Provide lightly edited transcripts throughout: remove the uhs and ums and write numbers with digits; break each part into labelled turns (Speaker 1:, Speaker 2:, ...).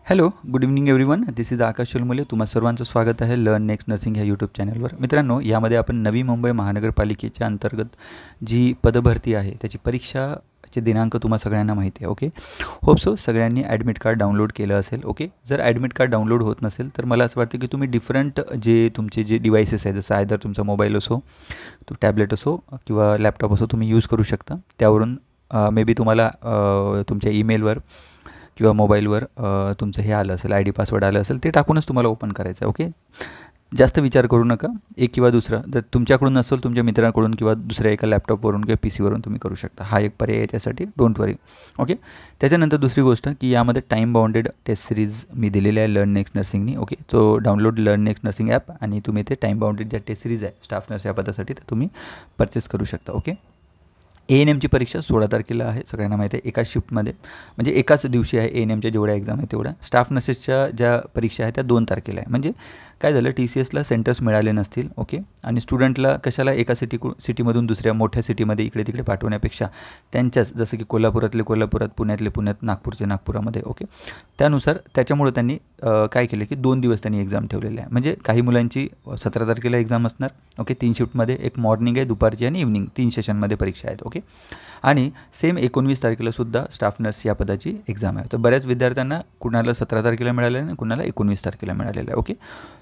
Speaker 1: Hello, good evening everyone. This is Akash Chulmule. तुम्हा सर्वांचं स्वागत आहे लर्न नेक्स्ट नर्सिंग ह्या यूट्यूब चॅनलवर. मित्रांनो, यामध्ये आपण नवी मुंबई महानगरपालिकेच्या अंतर्गत जी पदभरती आहे त्याची परीक्षाचे दिनांक तुम्हा सगळ्यांना माहिती आहे. ओके, होप सो सगळ्यांनी ॲडमिट कार्ड डाउनलोड केलं असेल. ओके, जर ॲडमिट कार्ड डाउनलोड होत नसेल तर मला असं वाटतं की तुम्ही डिफरंट तुमचे जे डिव्हाइसेस आहे, जसं आयदर तुमचा मोबाईल असो, तो टॅबलेट असो किंवा लॅपटॉप असो, तुम्ही यूज करू शकता. त्यावरून मे बी तुम्हाला तुमच्या ईमेलवर किंवा मोबाईलवर तुमचं हे आलं असेल, ID पासवर्ड आलं असेल, ते टाकूनच तुम्हाला ओपन करायचं आहे. ओके, जास्त विचार करू नका. एक किंवा दुसरं जर तुमच्याकडून नसेल, तुमच्या मित्रांकडून किंवा दुसऱ्या एका लॅपटॉपवरून किंवा PC वरून तुम्ही करू शकता. हा एक पर्याय आहे त्यासाठी. Don't worry. ओके, त्याच्यानंतर दुसरी गोष्ट की यामध्ये टाईम बाउंडेड टेस्ट सिरीज मी दिलेली आहे लर्न नेक्स्ट नर्सिंगनी. ओके, तो download learn next nursing app आणि तुम्ही ते टाईम बाउंडेड ज्या टेस्ट सिरीज आहे स्टाफ नर्स या पदासाठी ते तुम्ही परचेस करू शकता. ओके, ANMची परीक्षा 16 तारखेला आहे, सगळ्यांना माहिती आहे. एकाच शिफ्टमध्ये म्हणजे एकाच दिवशी आहे. ANMच्या जेवढ्या एक्झाम आहे तेवढ्या. स्टाफ नर्सेसच्या ज्या परीक्षा आहेत त्या 2 तारखेला आहे. म्हणजे काय झालं, TCSला सेंटर्स मिळाले नसतील. ओके, आणि स्टुडंटला कशाला एका सिटीमधून दुसऱ्या मोठ्या सिटीमध्ये इकडे तिकडे पाठवण्यापेक्षा त्यांच्याच, जसं की कोल्हापुरातले कोल्हापुरात, पुण्यातले पुण्यात, नागपूरचे नागपुरामध्ये. ओके, त्यानुसार त्याच्यामुळे त्यांनी काय केलं की 2 दिवस त्यांनी एक्झाम ठेवलेले आहे. म्हणजे काही मुलांची 17 तारखेला एक्झाम असणार. ओके, 3 शिफ्टमध्ये, एक मॉर्निंग आहे, दुपारची आणि इव्हनिंग, 3 सेशनमध्ये परीक्षा आहेत. ओके, आणि सेम 19 तारखेला सुद्धा स्टाफ नर्स या पदाची एक्झाम आहे. तर बऱ्याच विद्यार्थ्यांना कुणाला 17 तारखेला मिळालेलं आहे आणि कुणाला 19 तारखेला मिळालेलं आहे. ओके,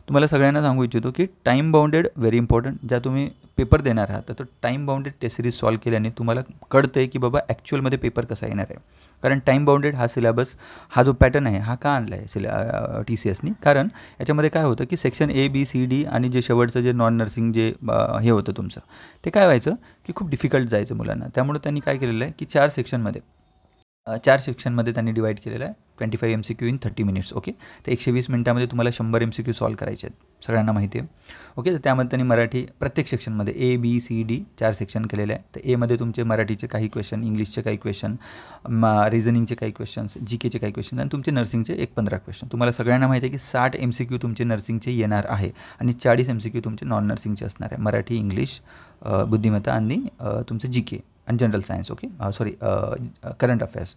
Speaker 1: तुम्हाला सगळ्यांना सांगू इच्छितो की टाईम बाउंडेड व्हेरी इम्पॉर्टंट. ज्या तुम्ही पेपर देणार आहात तर तो time bounded test series solve केल्याने तुम्हाला कळतं आहे की बाबा ॲक्च्युअलमध्ये पेपर कसा येणार आहे. कारण टाईम बाउंडेड हा सिलेबस, हा जो पॅटर्न आहे हा का आणला आहे TCSनी, कारण याच्यामध्ये काय होतं की section A, B, C, D आणि जे शेवटचं जे नॉन नर्सिंग जे हे होतं तुमचं, ते काय व्हायचं की खूप डिफिकल्ट जायचं मुलांना. त्यामुळे त्यांनी काय केलेलं आहे की 4 सेक्शनमध्ये त्यांनी डिवाईड केलेलं आहे. 25 MCQ इन 30 मिनिट्स. ओके, तर 120 मिनिटामध्ये तुम्हाला 100 MCQ सॉल्व करायचे आहेत, सगळ्यांना माहिती आहे. ओके, तर त्यामध्ये त्यांनी मराठी प्रत्येक सेक्शनमध्ये A, B, C, D 4 section केलेले आहे. तर Aमध्ये तुमचे मराठीचे काही क्वेश्चन, इंग्लिशचे काही क्वेश्चन, रिझनिंगचे काही क्वेश्चन्स, GKचे काही क्वेश्चन आणि तुमचे नर्सिंगचे एक 15 क्वेश्चन. तुम्हाला सगळ्यांना माहिती आहे की 60 MCQ तुमचे नर्सिंगचे येणार आहे आणि 40 MCQ तुमचे नॉन नर्सिंगचे असणार आहे. मराठी, इंग्लिश, बुद्धिमत्ता आणि तुमचं GK आणि general science. Okay, current affairs.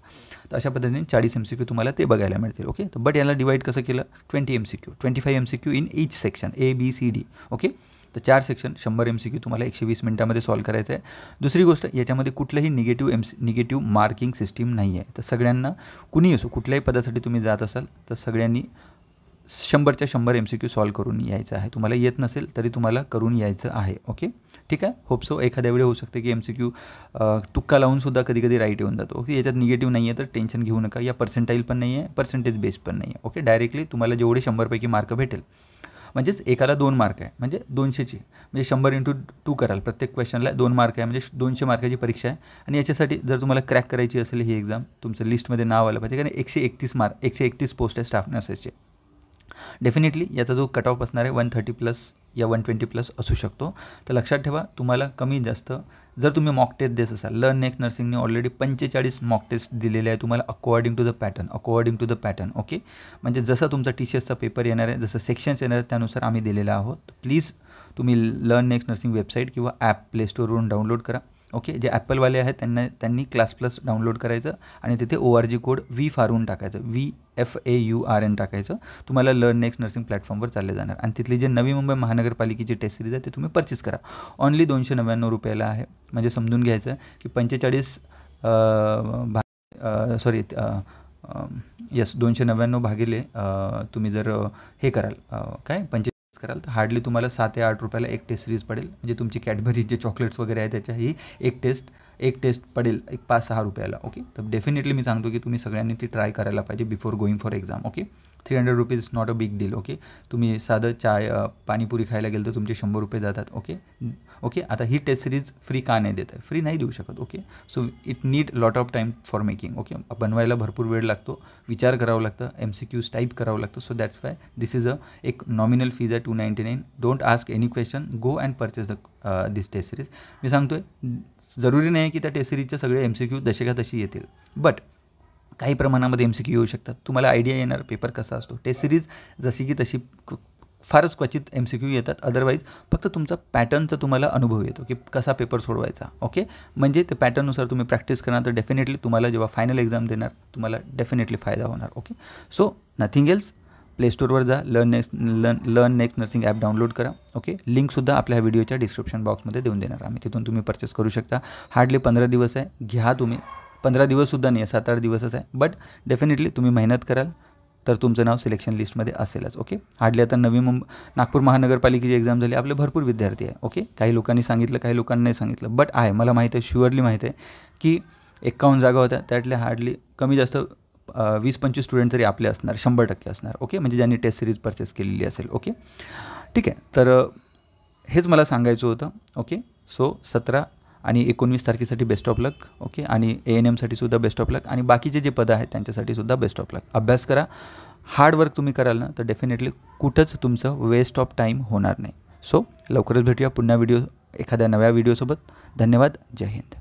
Speaker 1: तर अशा पद्धतीने 40 MCQ तुम्हाला ते बघायला मिळतील. ओके, तर बट याला डिवाईड कसं केलं, 20 MCQ, 25 MCQ in each section A, B, C, D. Okay, तर 4 सेक्शन 100 MCQ तुम्हाला 120 मिनिटामध्ये सॉल्व करायचं आहे. दुसरी गोष्ट, याच्यामध्ये कुठलंही निगेटिव्ह मार्किंग सिस्टीम नाही आहे. तर सगळ्यांना, कुणी असो, कुठल्याही पदासाठी तुम्ही जात असाल तर सगळ्यांनी 100च्या 100 MCQ सॉल्व करून यायचं आहे. तुम्हाला येत नसेल तरी तुम्हाला करून यायचं आहे. ओके, ठीक आहे. होप सो एखाद्या वेळी होऊ शकते की MCQ तुक्का लावूनसुद्धा कधी कधी राईट येऊन जातो. ओके, याच्यात निगेटिव्ह नाही आहे तर टेन्शन घेऊ नका. या पर्सेंटाईल पण नाही आहे, पर्सेंटेज बेस पण नाही आहे. ओके, डायरेक्टली तुम्हाला जेवढे 100पैकी मार्क भेटेल, म्हणजेच एकाला 2 मार्क आहे म्हणजे 200ची, म्हणजे 100 × 2 कराल. प्रत्येक क्वेश्चनला 2 मार्क आहे, म्हणजे 200 मार्काची परीक्षा आहे. आणि याच्यासाठी जर तुम्हाला क्रॅक करायची असेल ही एक्झाम, तुमचं लिस्टमध्ये नाव आलं पाहिजे. कारण 131 पोस्ट आहे स्टाफ नर्सेसचे. डेफिनेटली याचा जो कट ऑफ असणार आहे 130+ या 120+ असू शकतो. तर लक्षात ठेवा, तुम्हाला कमी जास्त जर तुम्ही मॉक टेस्ट देत असाल, लर्न नेक्स्ट नर्सिंगने ऑलरेडी 45 मॉक टेस्ट दिलेले आहे तुम्हाला according to the pattern. Okay, म्हणजे जसं तुमचा TCSचा पेपर येणार आहे, जसं सेक्शन्स येणार आहेत त्यानुसार आम्ही दिलेला आहोत. प्लीज तुम्ही लर्न नेक्स्ट नर्सिंग वेबसाईट किंवा ॲप प्ले स्टोरवरून डाउनलोड करा. ओके, जे ॲपलवाले आहेत त्यांनी क्लास+ डाउनलोड करायचं आणि तिथे ORG कोड VFAURN टाकायचं, VFAURN टाकायचं. तुम्हाला लर्न नेक्स्ट नर्सिंग प्लॅटफॉर्मवर चालले जाणार आणि तिथली जे नवी मुंबई महानगरपालिकेची टेस्ट सिरीज आहे ते तुम्ही परचेस करा. ऑनली 299 रुपयाला आहे. म्हणजे समजून घ्यायचं की 299 भागिले तुम्ही जर हे कराल, काय 45 कराल तर हार्डली तुम्हाला 7 ते 8 रुपयाला एक टेस्ट सिरीज पडेल. म्हणजे तुमची कॅडबरी जे चॉकलेट्स वगैरे आहे त्याच्याही एक टेस्ट पडेल एक 5-6 रुपयाला. ओके, तर डेफिनेटली मी सांगतो की तुम्ही सगळ्यांनी ती ट्राय करायला पाहिजे before going for exam. Okay, 300 rupees not a big deal. Okay, तुम्ही साधं पाणीपुरी खायला गेलं तर तुमचे 100 रुपये जातात. ओके, आता ही टेस्ट सिरीज फ्री का नाही देत आहे, फ्री नाही देऊ शकत. Okay, so it need lot of time for making. Okay, बनवायला भरपूर वेळ लागतो, विचार करावा लागतं, MCQs टाईप करावं लागतं. So that's why this is एक नॉमिनल फीज आहे 299. Don't ask any question, go and purchase this test series. मी सांगतोय, जरुरी नाही की त्या टेस्ट सिरीजचे सगळे MCQ जसे का तशी येतील, बट काही प्रमाणामध्ये MCQ येऊ शकतात. तुम्हाला आयडिया येणार पेपर कसा असतो. टेस्ट सिरीज जशी की तशी फारच क्वचित MCQ येतात, अदरवाईज फक्त तुमचा पॅटर्नचा तुम्हाला अनुभव येतो की कसा पेपर सोडवायचा. ओके, म्हणजे ते पॅटर्ननुसार तुम्ही प्रॅक्टिस करणार तर डेफिनेटली तुम्हाला जेव्हा फायनल एक्झाम देणार तुम्हाला डेफिनेटली फायदा होणार. Okay, so nothing else, play स्टोरवर जा, learn next nursing app download करा. ओके, लिंकसुद्धा आपल्या व्हिडिओच्या डिस्क्रिप्शन बॉक्समध्ये देऊन देणार आम्ही, तिथून तुम्ही परचेस करू शकता. हार्डली 15 दिवस आहे, घ्या तुम्ही. 15 दिवससुद्धा नाही आहे, 7-8 दिवसच आहे, बट डेफिनेटली तुम्ही मेहनत कराल तर तुमचं नाव सिलेक्शन लिस्टमध्ये असेलच. ओके, हार्डली आता नागपूर महानगरपालिकेची एक्झाम झाली, आपले भरपूर विद्यार्थी आहे. ओके, काही लोकांनी सांगितलं, काही लोकांनी नाही सांगितलं, बट आहे, मला माहीत आहे, शुअरली माहीत आहे की 51 जागा होत्या, त्यातल्या हार्डली कमी जास्त 20-25 स्टुडंट तरी आपले असणार, 100% असणार. ओके, म्हणजे ज्यांनी टेस्ट सिरीज परचेस केलेली असेल. ओके, ठीक आहे, तर हेच मला सांगायचं होतं. ओके, सो 17 आणि 19 तारखेसाठी बेस्ट ऑफ लक. ओके, आणि ANMसाठी सुद्धा बेस्ट ऑफ लक, आणि बाकीचे जे पदं आहेत त्यांच्यासाठी सुद्धा बेस्ट ऑफ लक. अभ्यास करा, हार्ड वर्क तुम्ही कराल ना तर डेफिनेटली कुठंच तुमचं वेस्ट ऑफ टाईम होणार नाही. सो लवकरच भेटूया पुन्हा एखाद्या नव्या व्हिडिओसोबत. धन्यवाद, जय हिंद.